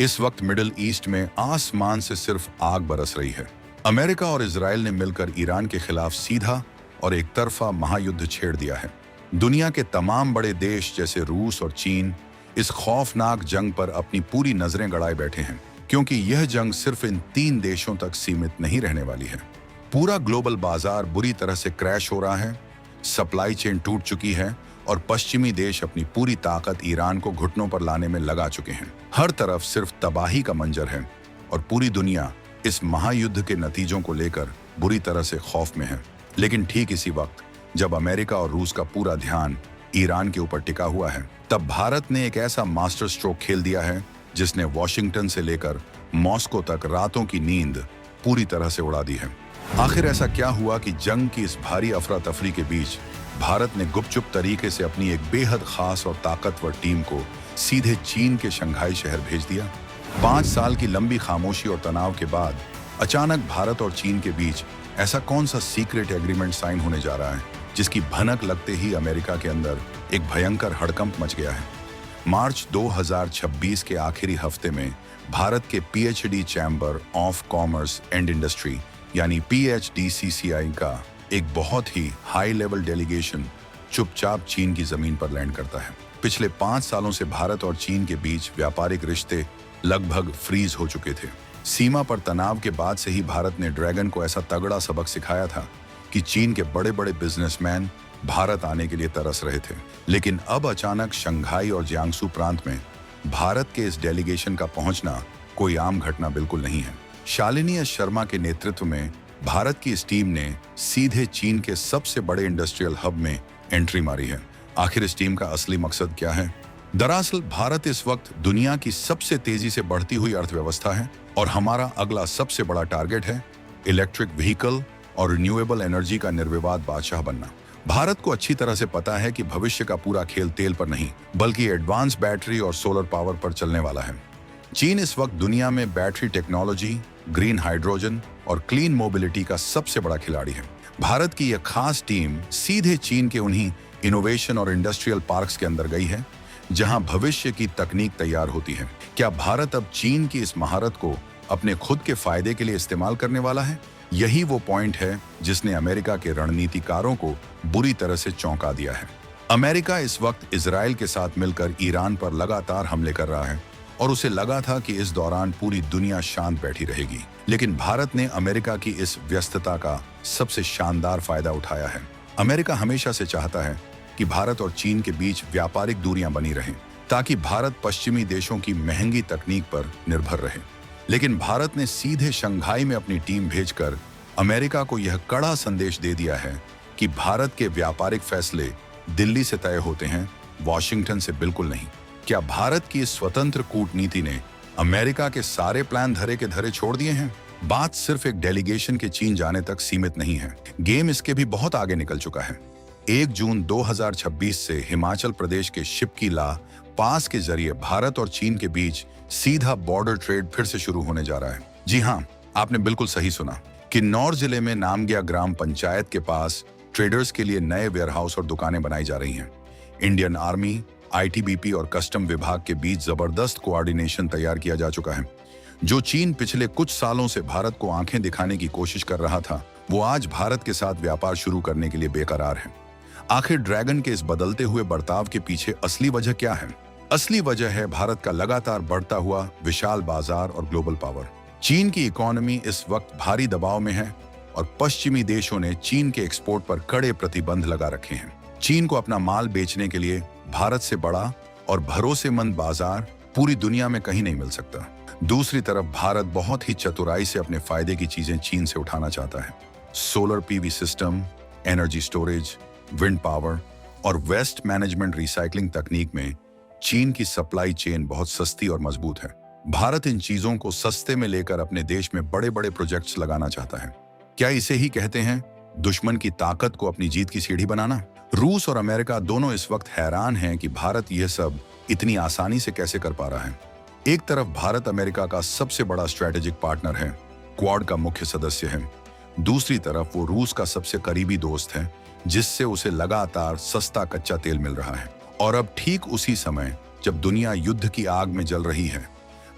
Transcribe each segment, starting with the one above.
इस वक्त middle east में आसमान से सिर्फ आग बरस रही है। अमेरिका और इजराइल ने मिलकर ईरान के खिलाफ सीधा और एक तरफा महायुद्ध छेड़ दिया है। दुनिया के तमाम बड़े देश जैसे रूस और चीन इस खौफनाक जंग पर अपनी पूरी नजरें गड़ाए बैठे हैं, क्योंकि यह जंग सिर्फ इन 3 देशों तक सीमित नहीं रहने वाली है। पूरा ग्लोबल बाजार बुरी तरह से क्रैश हो रहा है, सप्लाई चेन टूट चुकी है और पश्चिमी देश अपनी पूरी ताकत ईरान को घुटनों पर लाने में लगा चुके हैं। हर तरफ सिर्फ तबाही का मंजर है और पूरी दुनिया इस महायुद्ध के नतीजों को लेकर बुरी तरह से खौफ में है। लेकिन ठीक इसी वक्त जब अमेरिका और रूस का पूरा ध्यान ईरान के ऊपर टिका हुआ है, तब भारत ने एक ऐसा मास्टर स्ट्रोक खेल दिया है जिसने वॉशिंगटन से लेकर मॉस्को तक रातों की नींद पूरी तरह से उड़ा दी है। आखिर ऐसा क्या हुआ कि जंग की इस भारी अफरा तफरी के बीच भारत ने गुपचुप तरीके से अपनी एक बेहद खास और ताकतवर टीम को सीधे चीन के शंघाई शहर भेज दिया? 5 साल की लंबी खामोशी और तनाव के बाद अचानक भारत और चीन के बीच ऐसा कौन सा सीक्रेट एग्रीमेंट साइन होने जा रहा है जिसकी भनक लगते ही अमेरिका के अंदर एक भयंकर हड़कंप मच गया है। मार्च 2026 के आखिरी हफ्ते में भारत के PhD chamber of commerce and industry यानी PHDCCI का एक बहुत ही हाई लेवल डेलीगेशन चुपचाप चीन की जमीन पर लैंड करता है। पिछले 5 सालों से भारत और चीन के बीच व्यापारिक रिश्ते लगभग फ्रीज हो चुके थे। सीमा पर तनाव के बाद से ही भारत ने ड्रैगन को ऐसा तगड़ा सबक सिखाया था कि चीन के बड़े बड़े बिजनेसमैन भारत आने के लिए तरस रहे थे। लेकिन अब अचानक शंघाई और जियांगसू प्रांत में भारत के इस डेलीगेशन का पहुंचना कोई आम घटना बिल्कुल नहीं है। शालिनी एस शर्मा के नेतृत्व में भारत की इस टीम ने सीधे चीन के सबसे बड़े इंडस्ट्रियल हब में एंट्री मारी है। आखिर इस टीम का असली मकसद क्या है? दरअसल भारत इस वक्त दुनिया की सबसे तेजी से बढ़ती हुई अर्थव्यवस्था है और हमारा अगला सबसे बड़ा टारगेट है इलेक्ट्रिक व्हीकल और रिन्यूएबल एनर्जी का निर्विवाद बादशाह बनना। भारत को अच्छी तरह से पता है कि भविष्य का पूरा खेल तेल पर नहीं बल्कि एडवांस बैटरी और सोलर पावर पर चलने वाला है। चीन इस वक्त दुनिया में बैटरी टेक्नोलॉजी, ग्रीन हाइड्रोजन और क्लीन मोबिलिटी का सबसे बड़ा खिलाड़ी है। भारत की यह खास टीम सीधे चीन के उन्हीं इनोवेशन और इंडस्ट्रियल पार्क्स के अंदर गई है जहां भविष्य की तकनीक तैयार होती है। क्या भारत अब चीन की इस महारत को अपने खुद के फायदे के लिए इस्तेमाल करने वाला है? यही वो पॉइंट है जिसने अमेरिका के रणनीतिकारों को बुरी तरह से चौंका दिया है। अमेरिका इस वक्त इजराइल के साथ मिलकर ईरान पर लगातार हमले कर रहा है और उसे लगा था कि इस दौरान पूरी दुनिया शांत बैठी रहेगी। लेकिन भारत ने अमेरिका की इस व्यस्तता का सबसे शानदार फायदा उठाया है। अमेरिका हमेशा से चाहता है कि भारत और चीन के बीच व्यापारिक दूरियां बनी रहें ताकि भारत पश्चिमी देशों की महंगी तकनीक पर निर्भर रहे। लेकिन भारत ने सीधे शंघाई में अपनी टीम भेजकर अमेरिका को यह कड़ा संदेश दे दिया है कि भारत के व्यापारिक फैसले दिल्ली से तय होते हैं, वॉशिंगटन से बिल्कुल नहीं। क्या भारत की इस स्वतंत्र कूटनीति ने अमेरिका के सारे प्लान धरे के धरे छोड़ दिए हैं? बात सिर्फ एक डेलीगेशन के चीन जाने तक सीमित नहीं है, गेम इसके भी बहुत आगे निकल चुका है। 1 जून 2026 से हिमाचल प्रदेश के शिपकीला पास के जरिए भारत और चीन के बीच सीधा बॉर्डर ट्रेड फिर से शुरू होने जा रहा है। जी हाँ, आपने बिल्कुल सही सुना। किन्नौर जिले में नामग्या ग्राम पंचायत के पास ट्रेडर्स के लिए नए वेयरहाउस और दुकानें बनाई जा रही हैं। इंडियन आर्मी, ITBP और कस्टम विभाग के बीच जबरदस्त कोऑर्डिनेशन तैयार किया जा चुका है। जो चीन पिछले कुछ सालों से भारत को आंखें दिखाने की कोशिश कर रहा था, वो आज भारत के साथ व्यापार शुरू करने के लिए बेकरार है। आखिर ड्रैगन के इस बदलते हुए बर्ताव के पीछे असली वजह क्या है? असली वजह है भारत का लगातार बढ़ता हुआ विशाल बाजार और ग्लोबल पावर। चीन की इकोनॉमी इस वक्त भारी दबाव में है और पश्चिमी देशों ने चीन के एक्सपोर्ट पर कड़े प्रतिबंध लगा रखे हैं। चीन को अपना माल बेचने के लिए भारत से बड़ा और भरोसेमंद बाजार पूरी दुनिया में कहीं नहीं मिल सकता। दूसरी तरफ भारत बहुत ही चतुराई से अपने फायदे की चीजें चीन से उठाना चाहता है। Solar PV system, energy storage, wind power और वेस्ट मैनेजमेंट रिसाइकलिंग तकनीक में चीन की सप्लाई चेन बहुत सस्ती और मजबूत है। भारत इन चीजों को सस्ते में लेकर अपने देश में बड़े बड़े प्रोजेक्ट्स लगाना चाहता है। क्या इसे ही कहते हैं दुश्मन की ताकत को अपनी जीत की सीढ़ी बनाना? रूस और अमेरिका दोनों इस वक्त हैरान हैं कि भारत यह सब इतनी आसानी से कैसे कर पा रहा है। एक तरफ भारत अमेरिका का सबसे बड़ा स्ट्रेटेजिक पार्टनर है, क्वाड का मुख्य सदस्य है। दूसरी तरफ वो रूस का सबसे करीबी दोस्त है जिससे उसे लगातार सस्ता कच्चा तेल मिल रहा है। और अब ठीक उसी समय जब दुनिया युद्ध की आग में जल रही है,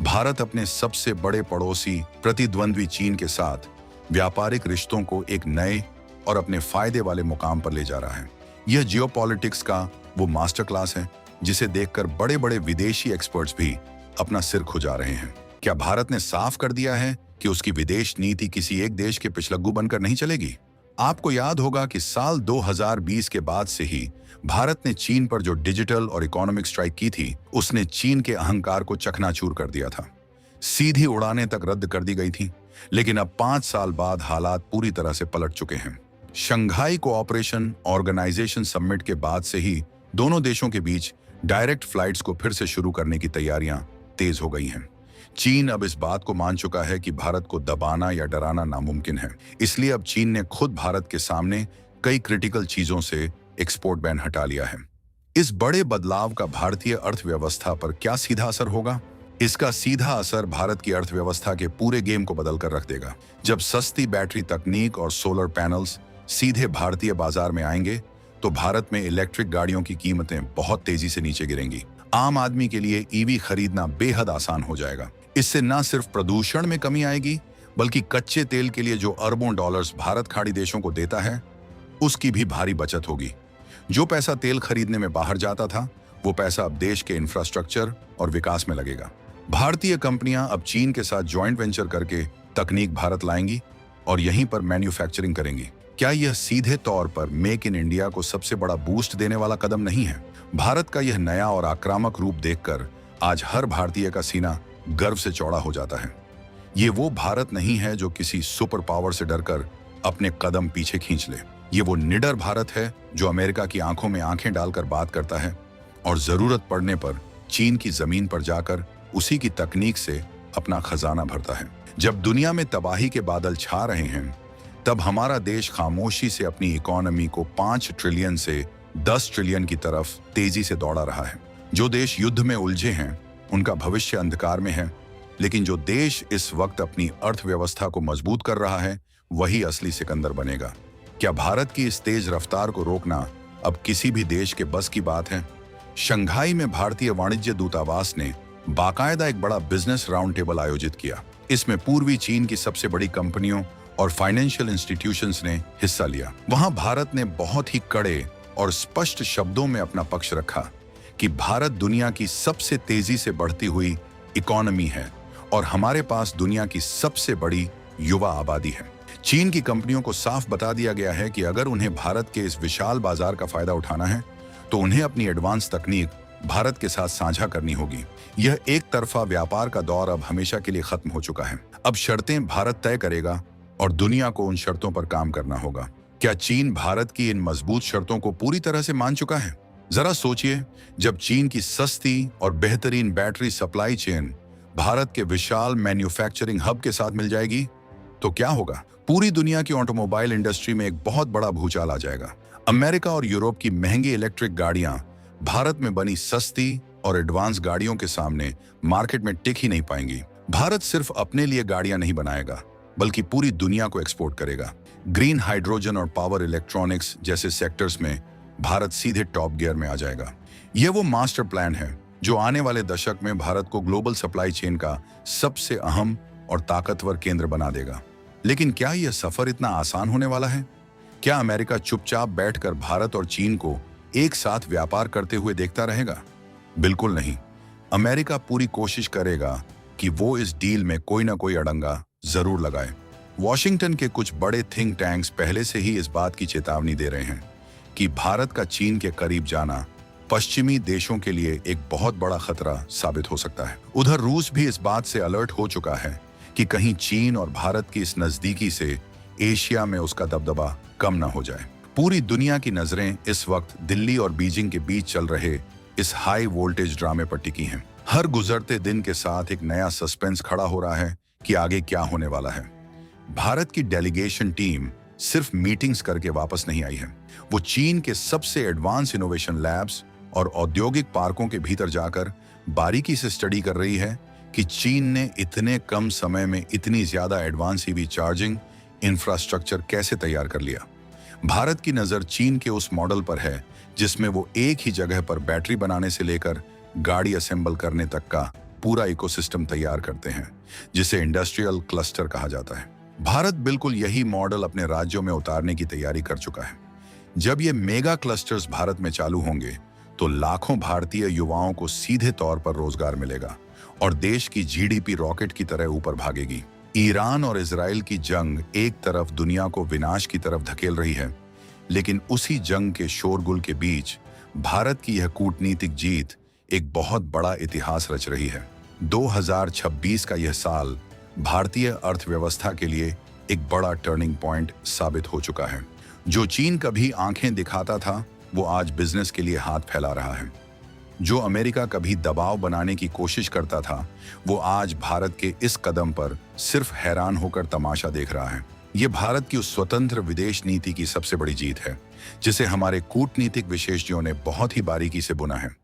भारत अपने सबसे बड़े पड़ोसी प्रतिद्वंद्वी चीन के साथ व्यापारिक रिश्तों को एक नए और अपने फायदे वाले मुकाम पर ले जा रहा है। यह जियोपॉलिटिक्स का वो मास्टर क्लास है जिसे देखकर बड़े बड़े विदेशी एक्सपर्ट्स भी अपना सिर खुजा रहे हैं। क्या भारत ने साफ कर दिया है कि उसकी विदेश नीति किसी एक देश के पिछलग्गू बनकर नहीं चलेगी? आपको याद होगा कि साल 2020 के बाद से ही भारत ने चीन पर जो डिजिटल और इकोनॉमिक स्ट्राइक की थी, उसने चीन के अहंकार को चकनाचूर कर दिया था। सीधी उड़ानें तक रद्द कर दी गई थी। लेकिन अब 5 साल बाद हालात पूरी तरह से पलट चुके हैं। शंघाई कोऑपरेशन ऑर्गेनाइजेशन समिट के बाद से ही दोनों देशों के बीच डायरेक्ट फ्लाइट्स को फिर से शुरू करने की तैयारियां तेज हो गई हैं। चीन अब इस बात को मान चुका है कि भारत को दबाना या डराना नामुमकिन है। इसलिए अब चीन ने खुद भारत के सामने कई क्रिटिकल चीजों से एक्सपोर्ट बैन हटा लिया है। इस बड़े बदलाव का भारतीय अर्थव्यवस्था पर क्या सीधा असर होगा? इसका सीधा असर भारत की अर्थव्यवस्था के पूरे गेम को बदल कर रख देगा। जब सस्ती बैटरी तकनीक और सोलर पैनल्स सीधे भारतीय बाजार में आएंगे तो भारत में इलेक्ट्रिक गाड़ियों की कीमतें बहुत तेजी से नीचे गिरेंगी। आम आदमी के लिए ईवी खरीदना बेहद आसान हो जाएगा। इससे न सिर्फ प्रदूषण में कमी आएगी, बल्कि कच्चे तेल के लिए जो अरबों डॉलर्स भारत खाड़ी देशों को देता है, उसकी भी भारी बचत होगी। जो पैसा तेल खरीदने में बाहर जाता था, वो पैसा अब देश के इंफ्रास्ट्रक्चर और विकास में लगेगा। भारतीय कंपनियां अब चीन के साथ जॉइंट वेंचर करके तकनीक भारत लाएंगी और यहीं पर मैन्युफैक्चरिंग करेंगी। क्या यह सीधे तौर पर मेक इन इंडिया को सबसे बड़ा बूस्ट देने वाला कदम नहीं है? भारत का यह नया और आक्रामक रूप देखकर आज हर भारतीय का सीना गर्व से चौड़ा हो जाता है। ये वो भारत नहीं है जो किसी सुपर पावर से डरकर अपने कदम पीछे खींच ले। ये वो निडर भारत है जो अमेरिका की आंखों में आंखें डालकर बात करता है और जरूरत पड़ने पर चीन की जमीन पर जाकर उसी की तकनीक से अपना खजाना भरता है। जब दुनिया में तबाही के बादल छा रहे हैं, तब हमारा देश खामोशी से अपनी इकोनॉमी को 5 ट्रिलियन से 10 ट्रिलियन की तरफ तेजी से दौड़ा रहा है। जो देश युद्ध में उलझे हैं, उनका भविष्य अंधकार में है, लेकिन जो देश इस वक्त अपनी अर्थव्यवस्था को मजबूत कर रहा है, वही असली सिकंदर बनेगा। क्या भारत की इस तेज रफ्तार को रोकना अब किसी भी देश के बस की बात है? शंघाई में भारतीय वाणिज्य दूतावास ने बाकायदा एक बड़ा बिजनेस राउंड टेबल आयोजित किया। इसमें पूर्वी चीन की सबसे बड़ी कंपनियों और फाइनेंशियल इंस्टीट्यूशंस ने हिस्सा लिया। वहां भारत ने बहुत ही कड़े और स्पष्ट शब्दों में अपना पक्ष रखा कि भारत दुनिया की सबसे तेजी से बढ़ती हुई इकोनॉमी है और हमारे पास दुनिया की सबसे बड़ी युवा आबादी है। चीन की कंपनियों को साफ बता दिया गया है कि अगर उन्हें भारत के इस विशाल बाजार का फायदा उठाना है, तो उन्हें अपनी एडवांस तकनीक भारत के साथ साझा करनी होगी। यह एक तरफा व्यापार का दौर अब हमेशा के लिए खत्म हो चुका है। अब शर्तें भारत तय करेगा और दुनिया को उन शर्तों पर काम करना होगा। क्या चीन भारत की इन मजबूत शर्तों को पूरी तरह से मान चुका है? जरा सोचिए, जब चीन की सस्ती और बेहतरीन बैटरी सप्लाई चेन भारत के विशाल मैन्युफैक्चरिंग हब के साथ मिल जाएगी, तो क्या होगा? पूरी दुनिया की ऑटोमोबाइल इंडस्ट्री में एक बहुत बड़ा भूचाल आ जाएगा। अमेरिका और यूरोप की महंगी इलेक्ट्रिक गाड़ियां भारत में बनी सस्ती और एडवांस गाड़ियों के सामने मार्केट में टिक ही नहीं पाएंगी। भारत सिर्फ अपने लिए गाड़ियां नहीं बनाएगा, बल्कि पूरी दुनिया को एक्सपोर्ट करेगा। ग्रीन हाइड्रोजन और पावर इलेक्ट्रॉनिक्स जैसे सेक्टर्स में भारत सीधे टॉप गियर में आ जाएगा। यह वो मास्टर प्लान है जो आने वाले दशक में भारत को ग्लोबल सप्लाई चेन का सबसे अहम और ताकतवर केंद्र बना देगा। लेकिन क्या यह सफर इतना आसान होने वाला है? क्या अमेरिका चुपचाप बैठकर भारत और चीन को एक साथ व्यापार करते हुए देखता रहेगा? बिल्कुल नहीं। अमेरिका पूरी कोशिश करेगा कि वो इस डील में कोई ना कोई अड़ंगा जरूर लगाए। वॉशिंगटन के कुछ बड़े थिंक टैंक्स पहले से ही इस बात की चेतावनी दे रहे हैं कि भारत का चीन के करीब जाना पश्चिमी देशों के लिए एक बहुत बड़ा खतरा साबित हो सकता है। उधर रूस भी इस बात से अलर्ट हो चुका है कि कहीं चीन और भारत की इस नजदीकी से एशिया में उसका दबदबा कम ना हो जाए। पूरी दुनिया की नजरें इस वक्त दिल्ली और बीजिंग के बीच चल रहे इस हाई वोल्टेज ड्रामे पर टिकी हैं। हर गुजरते दिन के साथ एक नया सस्पेंस खड़ा हो रहा है कि आगे क्या होने वाला है। भारत की डेलीगेशन टीम सिर्फ मीटिंग्स करके वापस नहीं आई है। वो चीन के सबसे एडवांस इनोवेशन लैब्स और औद्योगिक पार्कों के भीतर जाकर बारीकी से स्टडी कर रही है कि चीन ने इतने कम समय में इतनी ज्यादा एडवांस ईवी चार्जिंग इंफ्रास्ट्रक्चर कैसे तैयार कर लिया। भारत की नजर चीन के उस मॉडल पर है जिसमें वो एक ही जगह पर बैटरी बनाने से लेकर गाड़ी असेंबल करने तक का पूरा इकोसिस्टम तैयार करते हैं, जिसे इंडस्ट्रियल क्लस्टर कहा जाता है। भारत बिल्कुल यही मॉडल अपने राज्यों में उतारने की तैयारी कर चुका है। जब ये मेगा क्लस्टर्स भारत में चालू होंगे तो लाखों भारतीय युवाओं को सीधे तौर पर रोजगार मिलेगा और देश की जीडीपी रॉकेट की तरह ऊपर भागेगी। ईरान और इजराइल की जंग एक तरफ दुनिया को विनाश की तरफ धकेल रही है, लेकिन उसी जंग के शोरगुल के बीच भारत की यह कूटनीतिक जीत एक बहुत बड़ा इतिहास रच रही है। 2026 का यह साल भारतीय अर्थव्यवस्था के लिए एक बड़ा टर्निंग पॉइंट साबित हो चुका है। जो चीन कभी आंखें दिखाता था, वो आज बिजनेस के लिए हाथ फैला रहा है। जो अमेरिका कभी दबाव बनाने की कोशिश करता था, वो आज भारत के इस कदम पर सिर्फ हैरान होकर तमाशा देख रहा है। ये भारत की उस स्वतंत्र विदेश नीति की सबसे बड़ी जीत है, जिसे हमारे कूटनीतिक विशेषज्ञों ने बहुत ही बारीकी से बुना है।